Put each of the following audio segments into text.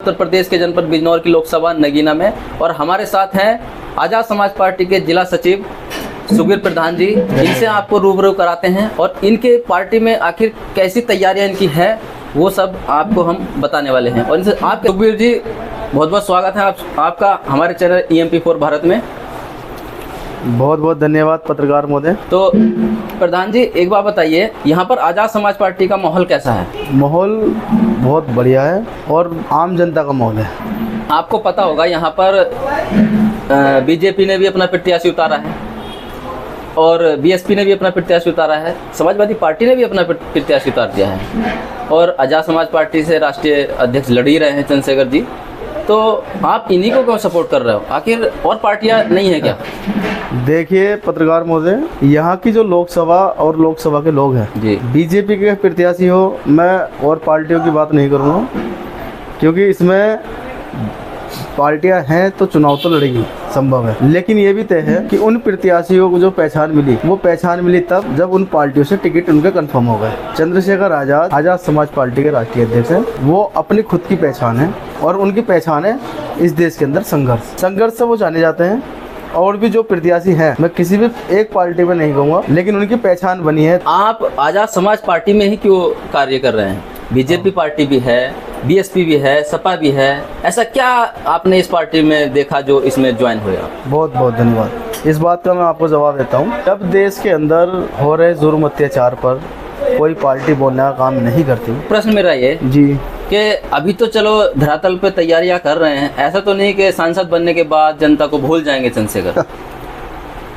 उत्तर प्रदेश के जनपद बिजनौर की लोकसभा नगीना में, और हमारे साथ हैं आजाद समाज पार्टी के जिला सचिव सुबीर प्रधान जी। इनसे आपको रूबरू कराते हैं और इनके पार्टी में आखिर कैसी तैयारियां इनकी है वो सब आपको हम बताने वाले हैं। और इनसे आपके सुबीर जी बहुत बहुत स्वागत है आपका हमारे चैनल EMP4 भारत में। बहुत बहुत धन्यवाद पत्रकार महोदय। तो प्रधान जी एक बात बताइए, यहाँ पर आजाद समाज पार्टी का माहौल कैसा है? माहौल बहुत बढ़िया है और आम जनता का माहौल है। आपको पता होगा यहाँ पर बीजेपी ने भी अपना प्रत्याशी उतारा है और BSP ने भी अपना प्रत्याशी उतारा है, समाजवादी पार्टी ने भी अपना प्रत्याशी उतार दिया है और आजाद समाज पार्टी से राष्ट्रीय अध्यक्ष लड़ ही रहे हैं चंद्रशेखर जी। तो आप इन्हीं को क्यों सपोर्ट कर रहे हो? आखिर और पार्टियां नहीं है क्या? देखिए पत्रकार महोदय, यहाँ की जो लोकसभा और लोकसभा के लोग हैं जी, बीजेपी के प्रत्याशी हो, मैं और पार्टियों की बात नहीं करूँगा, क्योंकि इसमें पार्टियां हैं तो चुनाव तो लड़ेगी, संभव है। लेकिन ये भी तय है कि उन प्रत्याशियों को जो पहचान मिली वो पहचान मिली तब जब उन पार्टियों से टिकट उनके कंफर्म हो गए। चंद्रशेखर आजाद आजाद समाज पार्टी के राष्ट्रीय अध्यक्ष हैं। वो अपनी खुद की पहचान है और उनकी पहचान है इस देश के अंदर संघर्ष से वो जाने जाते हैं। और भी जो प्रत्याशी हैं, मैं किसी भी एक पार्टी में नहीं कहूँगा, लेकिन उनकी पहचान बनी है। आप आजाद समाज पार्टी में ही क्यों कार्य कर रहे हैं? बीजेपी पार्टी भी है, BSP भी है, सपा भी है, ऐसा क्या आपने इस पार्टी में देखा जो इसमें ज्वाइन हुआ? बहुत बहुत धन्यवाद। इस बात का मैं आपको जवाब देता हूँ। जब देश के अंदर हो रहे जुर्म अत्याचार पर कोई पार्टी बोलने का काम नहीं करती। प्रश्न मेरा ये जी कि अभी तो चलो धरातल पे तैयारियां कर रहे हैं, ऐसा तो नहीं कि सांसद बनने के बाद जनता को भूल जाएंगे चंद्रशेखर?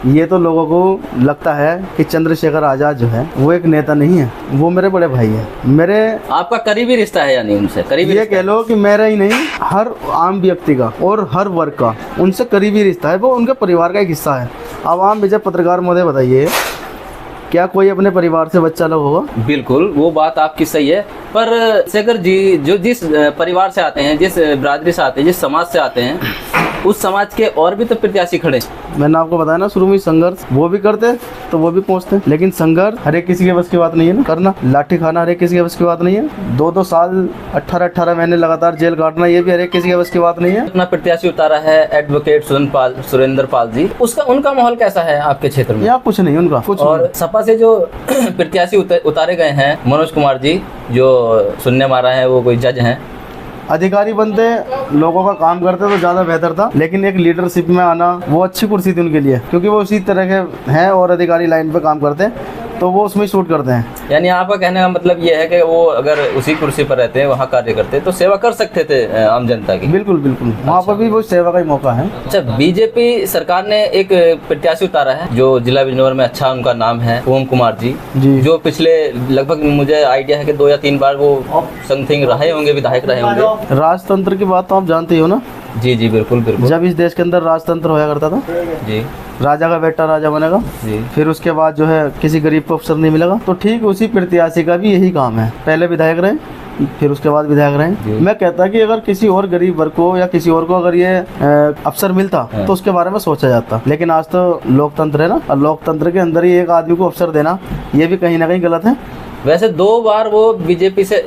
ये तो लोगों को लगता है कि चंद्रशेखर आजाद जो है वो एक नेता नहीं है, वो मेरे बड़े भाई है। मेरे आपका करीबी रिश्ता है यानी उनसे? करीबी ये कह लो कि मेरा ही नहीं, हर आम व्यक्ति का और हर वर्ग का उनसे करीबी रिश्ता है। वो उनके परिवार का एक हिस्सा है। अब आम विजय पत्रकार महोदय बताइए, क्या कोई अपने परिवार से बच्चा लोग होगा? बिल्कुल, वो बात आपकी सही है। पर शेखर जी जो जिस परिवार से आते हैं, जिस बिरादरी से आते हैं, जिस समाज से आते हैं, उस समाज के और भी तो प्रत्याशी खड़े। मैंने आपको बताया ना शुरू में, संघर्ष वो भी करते तो वो भी पहुंचते, लेकिन संघर्ष हर एक किसी के बस की बात नहीं है ना करना। लाठी खाना हर एक किसी के बस की बात नहीं है। 2-2 साल 18-18 महीने लगातार जेल काटना ये भी हर एक किसी के बस की बात नहीं है। अपना प्रत्याशी उतारा है एडवोकेट सुरेंद्र पाल जी, उसका उनका माहौल कैसा है आपके क्षेत्र में? यहाँ कुछ नहीं उनका कुछ। और सपा से जो प्रत्याशी उतारे गए हैं मनोज कुमार जी, जो सुनने में आ रहा है वो कोई जज हैं, अधिकारी बनते लोगों का काम करते तो ज़्यादा बेहतर था, लेकिन एक लीडरशिप में आना वो अच्छी कुर्सी थी उनके लिए, क्योंकि वो उसी तरह के हैं और अधिकारी लाइन पे काम करते हैं तो वो उसमें शूट करते हैं। यानी आपका कहने का मतलब ये है कि वो अगर उसी कुर्सी पर रहते हैं, वहाँ कार्य करते तो सेवा कर सकते थे आम जनता की? बिल्कुल बिल्कुल, वहाँ पर भी वो सेवा का ही मौका है। अच्छा, बीजेपी सरकार ने एक प्रत्याशी उतारा है जो जिला बिजनौर में अच्छा उनका नाम है, ओम कुमार जी, जो पिछले लगभग मुझे आइडिया है कि 2 या 3 बार वो समथिंग रहे होंगे, विधायक रहे होंगे। राजतंत्र की बात तो आप जानते ही हो ना? जी जी बिल्कुल बिल्कुल। जब इस देश के अंदर राजतंत्र होया करता था जी, राजा का बेटा राजा बनेगा जी, फिर फिर उसके बाद जो है किसी गरीब को अफसर नहीं मिलेगा, तो ठीक उसी प्रत्याशी का भी यही काम है। पहले विधायक रहे, फिर उसके बाद विधायक रहे। मैं कहता कि अगर किसी और गरीब वर्ग को या किसी और को अगर ये अफसर मिलता तो उसके बारे में सोचा जाता, लेकिन आज तो लोकतंत्र है ना, और लोकतंत्र के अंदर ही एक आदमी को अफसर देना ये भी कहीं ना कहीं गलत है। वैसे 2 बार वो बीजेपी से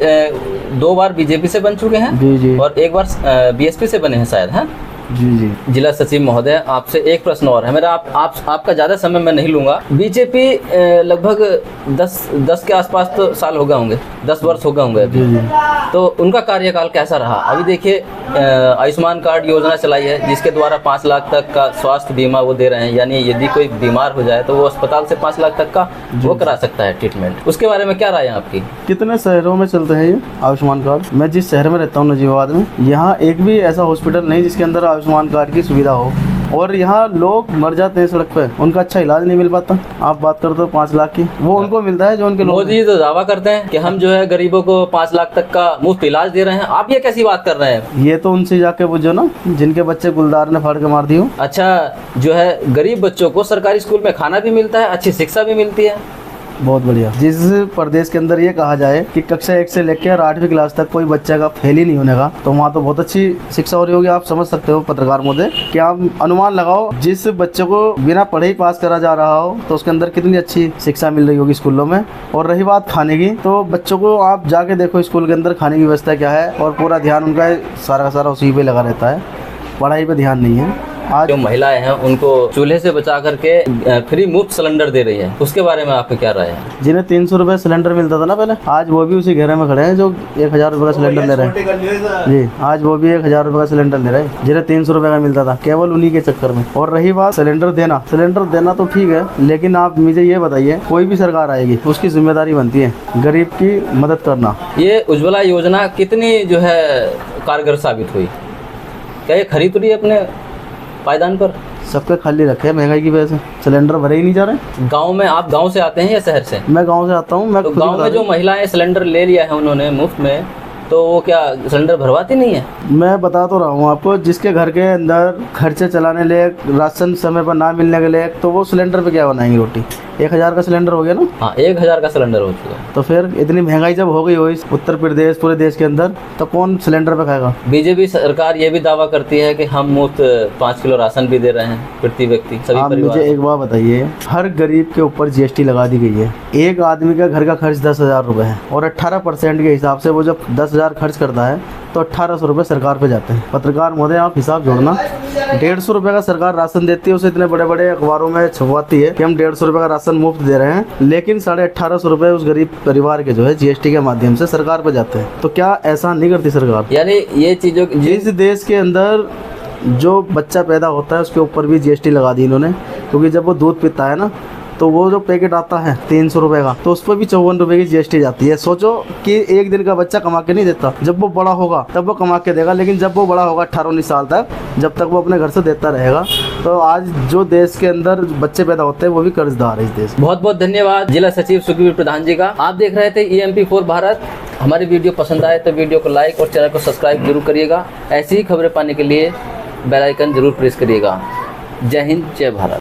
2 बार बीजेपी से बन चुके हैं जी जी, और एक बार BSP से बने हैं शायद, है? जी जी। जिला सचिव महोदय, आपसे एक प्रश्न और है मेरा, आपका ज़्यादा समय मैं नहीं लूँगा। बीजेपी लगभग 10 के आसपास तो साल हो गए होंगे, 10 वर्ष हो गए होंगे अभी। तो उनका कार्यकाल कैसा रहा? अभी देखिए आयुष्मान कार्ड योजना चलाई है जिसके द्वारा 5 लाख तक का स्वास्थ्य बीमा वो दे रहे हैं, यानी यदि कोई बीमार हो जाए तो वो अस्पताल से 5 लाख तक का वो करा सकता है ट्रीटमेंट। उसके बारे में क्या राय है आपकी? कितने शहरों में चलते हैं ये आयुष्मान कार्ड? मैं जिस शहर में रहता हूँ नजीबाबाद में, यहाँ एक भी ऐसा हॉस्पिटल नहीं जिसके अंदर आयुष्मान कार्ड की सुविधा हो, और यहाँ लोग मर जाते हैं सड़क पे, उनका अच्छा इलाज नहीं मिल पाता। आप बात करते हो 5 लाख की, वो उनको मिलता है जो उनके लोग। मोदी तो दावा करते हैं कि हम जो है गरीबों को 5 लाख तक का मुफ्त इलाज दे रहे हैं, आप ये कैसी बात कर रहे हैं? ये तो उनसे जाके पूछो ना जिनके बच्चे गुलदार ने फाड़ के मार दी हो। अच्छा, जो है गरीब बच्चों को सरकारी स्कूल में खाना भी मिलता है, अच्छी शिक्षा भी मिलती है, बहुत बढ़िया। जिस प्रदेश के अंदर ये कहा जाए कि कक्षा 1 से लेकर 8वीं क्लास तक कोई बच्चे का फेल ही नहीं होने का, तो वहाँ तो बहुत अच्छी शिक्षा हो रही होगी। आप समझ सकते हो पत्रकार महोदय कि आप अनुमान लगाओ जिस बच्चे को बिना पढ़े ही पास करा जा रहा हो तो उसके अंदर कितनी अच्छी शिक्षा मिल रही होगी स्कूलों में। और रही बात खाने की, तो बच्चों को आप जाके देखो स्कूल के अंदर खाने की व्यवस्था क्या है, और पूरा ध्यान उनका सारा का सारा उसी पे लगा रहता है, पढ़ाई पे ध्यान नहीं है। आज जो महिलाएं हैं उनको चूल्हे से बचा करके फ्री मुफ्त सिलेंडर दे रही है, उसके बारे में आपका क्या राय है? जिन्हें 300 रुपये सिलेंडर मिलता था ना पहले, आज वो भी उसी घेरे में खड़े हैं जो 1000 रुपये का सिलेंडर ले रहे हैं। जी, आज वो भी 1000 रुपये का सिलेंडर ले रहे हैं जिन्हें 300 रुपये का मिलता था, केवल उन्हीं के चक्कर में। और रही बात सिलेंडर देना तो ठीक है, लेकिन आप मुझे ये बताइए, कोई भी सरकार आएगी उसकी जिम्मेदारी बनती है गरीब की मदद करना। ये उज्ज्वला योजना कितनी जो है कारगर साबित हुई? क्या ये खरी तुरी अपने पायदान पर? सबके खाली रखे हैं महंगाई की वजह से, सिलेंडर भरे ही नहीं जा रहे। गांव में, आप गांव से आते हैं या शहर से? मैं गांव से आता हूँ। मैं तो खुद गांव में जो महिलाएं सिलेंडर ले लिया है उन्होंने मुफ्त में, तो वो क्या सिलेंडर भरवाती नहीं है? मैं बता तो रहा हूँ आपको, जिसके घर के अंदर खर्चे चलाने लिए, राशन समय पर ना मिलने के लिए, तो वो सिलेंडर पे क्या बनाएंगे रोटी? 1000 का सिलेंडर हो गया ना। हाँ, 1000 का सिलेंडर हो चुका है। तो फिर इतनी महंगाई जब हो गई हो इस उत्तर प्रदेश पूरे देश के अंदर, तो कौन सिलेंडर पे खाएगा? बीजेपी सरकार ये भी दावा करती है कि हम मुफ्त 5 किलो राशन भी दे रहे हैं प्रति व्यक्ति, सभी आप परिवार। मुझे एक बात बताइए, हर गरीब के ऊपर GST लगा दी गई है। एक आदमी का घर का खर्च 10,000 रुपये है, और 18% के हिसाब से वो जब 10,000 खर्च करता है तो 1800 रुपये सरकार पे जाते हैं। पत्रकार महोदय आप हिसाब जोड़ना, 150 रुपये का सरकार राशन देती है, उसे इतने बड़े बड़े अखबारों में छपवाती है कि हम 150 रुपये का राशन मुफ्त दे रहे हैं, लेकिन 1850 रुपये उस गरीब परिवार के जो है GST के माध्यम से सरकार पे जाते हैं। तो क्या ऐसा नहीं करती सरकार? यानी ये चीज़ों जिस देश के अंदर जो बच्चा पैदा होता है उसके ऊपर भी GST लगा दी इन्होंने, क्योंकि जब वो दूध पीता है ना, तो वो जो पैकेट आता है 300 रुपये का, तो उस पर भी 54 रुपये की GST जाती है। सोचो कि एक दिन का बच्चा कमा के नहीं देता, जब वो बड़ा होगा तब वो कमा के देगा, लेकिन जब वो बड़ा होगा 18-19 साल तक, जब तक वो अपने घर से देता रहेगा। तो आज जो देश के अंदर बच्चे पैदा होते हैं वो भी कर्जदार है इस देश। बहुत बहुत धन्यवाद जिला सचिव सुखवीर प्रधान जी का। आप देख रहे थे EMP4 भारत। हमारी वीडियो पसंद आए तो वीडियो को लाइक और चैनल को सब्सक्राइब जरूर करिएगा। ऐसी ही खबरें पाने के लिए बेल आइकन जरूर प्रेस करिएगा। जय हिंद, जय भारत।